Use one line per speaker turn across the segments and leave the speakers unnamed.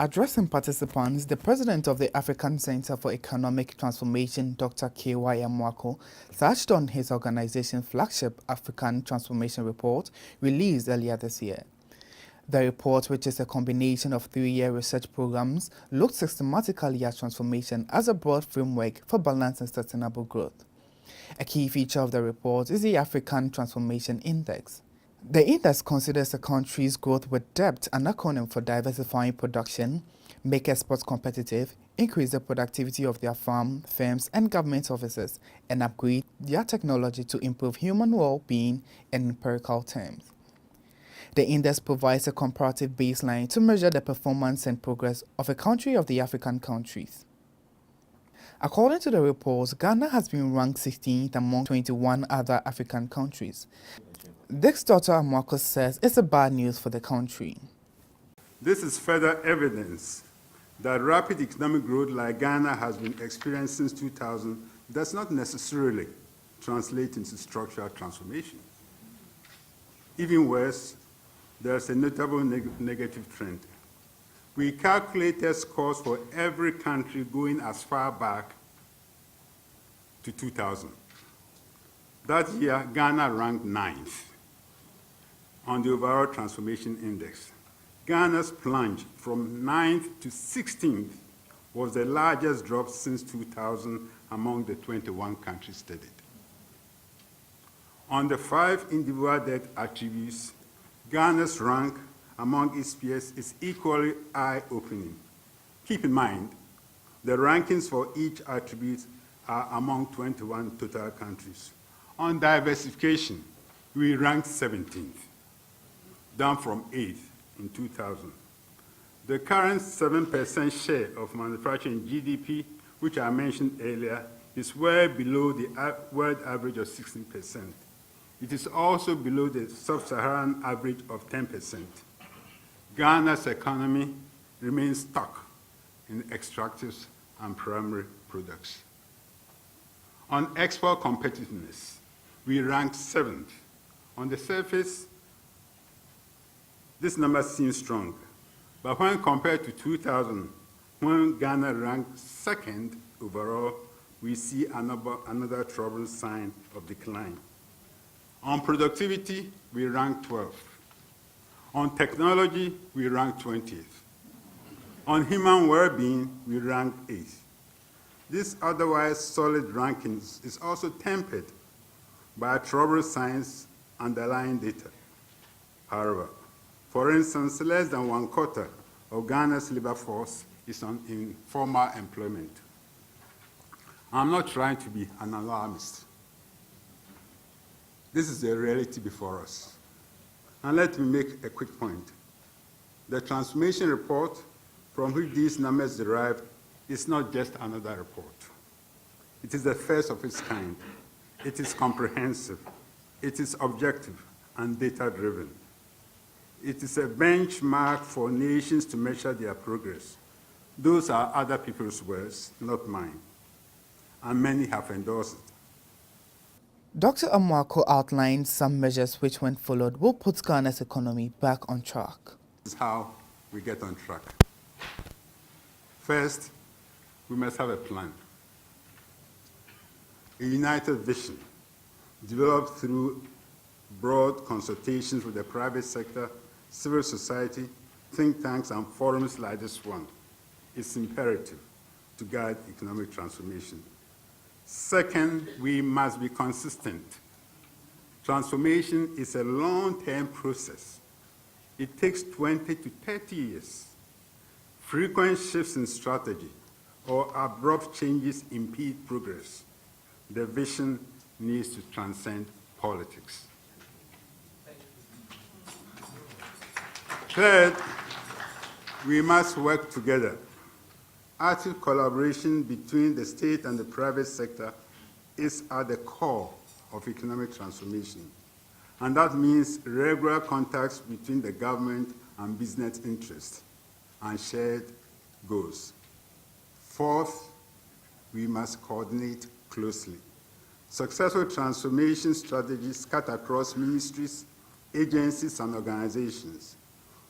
Addressing participants, the president of the African Center for Economic Transformation, Dr. K.Y. Amoako, touched on his organization's flagship African Transformation Report released earlier this year. The report, which is a combination of 3-year research programs, looked systematically at transformation as a broad framework for balanced and sustainable growth. A key feature of the report is the African Transformation Index. The index considers a country's growth with depth, an acronym for diversifying production, make exports competitive, increase the productivity of their firms and government offices, and upgrade their technology to improve human well-being in empirical terms. The index provides a comparative baseline to measure the performance and progress of a country of the African countries. According to the report, Ghana has been ranked 16th among 21 other African countries. This Dr. Amoako says it's a bad news for the country.
This is further evidence that rapid economic growth like Ghana has been experienced since 2000 does not necessarily translate into structural transformation. Even worse, there's a notable negative trend. We calculated scores for every country going as far back to 2000. That year, Ghana ranked 9th on the overall transformation index. Ghana's plunge from 9th to 16th was the largest drop since 2000 among the 21 countries studied. On the 5 individual debt attributes, Ghana's rank among its peers is equally eye-opening. Keep in mind, the rankings for each attribute are among 21 total countries. On diversification, we ranked 17th, down from 8th in 2000. The current 7% share of manufacturing GDP, which I mentioned earlier, is well below the world average of 16%. It is also below the sub-Saharan average of 10%. Ghana's economy remains stuck in extractives and primary products. On export competitiveness, we ranked 7th. On the surface, this number seems strong, but when compared to 2000, when Ghana ranked 2nd overall, we see another troubling sign of decline. On productivity, we ranked 12th. On technology, we ranked 20th. On human well-being, we ranked 8th. This otherwise solid rankings is also tempered by troubled signs underlying data. However, for instance, less than 1/4 of Ghana's labor force is in informal employment. I'm not trying to be an alarmist. This is the reality before us. And let me make a quick point. The transformation report from which these numbers derived is not just another report. It is the first of its kind. It is comprehensive. It is objective and data-driven. It is a benchmark for nations to measure their progress. Those are other people's words, not mine. And many have endorsed it.
Dr. Amoako outlined some measures which, when followed, will put Ghana's economy back on track.
This is how we get on track. First, we must have a plan. A united vision developed through broad consultations with the private sector, civil society, think tanks, and forums like this one is imperative to guide economic transformation. Second, we must be consistent. Transformation is a long-term process. It takes 20 to 30 years. Frequent shifts in strategy or abrupt changes impede progress. The vision needs to transcend politics. Third, we must work together. Active collaboration between the state and the private sector is at the core of economic transformation. And that means regular contacts between the government and business interests and shared goals. Fourth, we must coordinate closely. Successful transformation strategies cut across ministries, agencies, and organizations.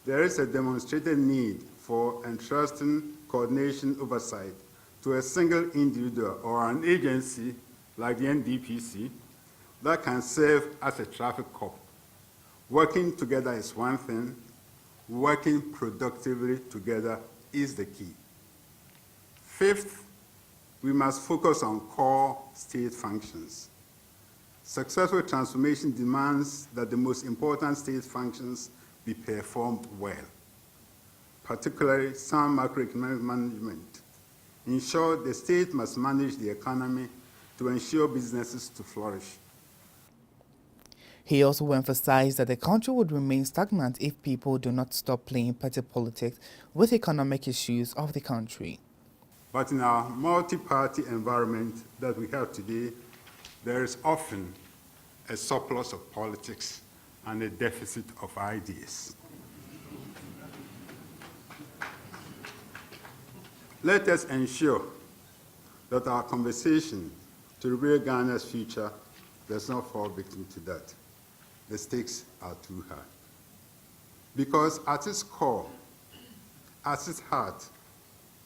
There is a demonstrated need for entrusting coordination oversight to a single individual or an agency like the NDPC that can serve as a traffic cop. Working together is one thing, working productively together is the key. Fifth, we must focus on core state functions. Successful transformation demands that the most important state functions be performed well, particularly sound macroeconomic management. In short, the state must manage the economy to ensure businesses to flourish.
He also emphasized that the country would remain stagnant if people do not stop playing party politics with economic issues of the country.
But in our multi-party environment that we have today, there is often a surplus of politics and a deficit of ideas. Let us ensure that our conversation to rebuild Ghana's future does not fall victim to that. The stakes are too high. Because at its core, at its heart,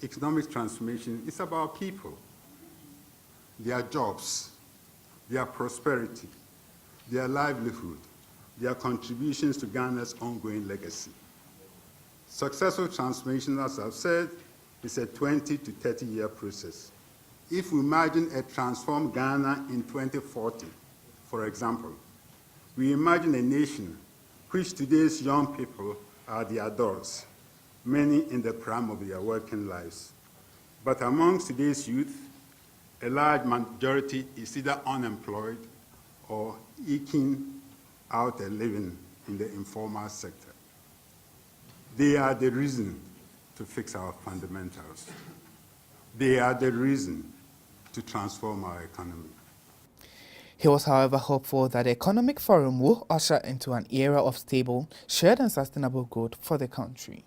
economic transformation is about people, their jobs, their prosperity, their livelihood, their contributions to Ghana's ongoing legacy. Successful transformation, as I've said, is a 20 to 30-year process. If we imagine a transformed Ghana in 2040, for example, we imagine a nation which today's young people are the adults, many in the prime of their working lives. But amongst today's youth, a large majority is either unemployed or eking out a living in the informal sector. They are the reason to fix our fundamentals. They are the reason to transform our economy.
He was, however, hopeful that the Economic Forum will usher into an era of stable, shared and sustainable growth for the country.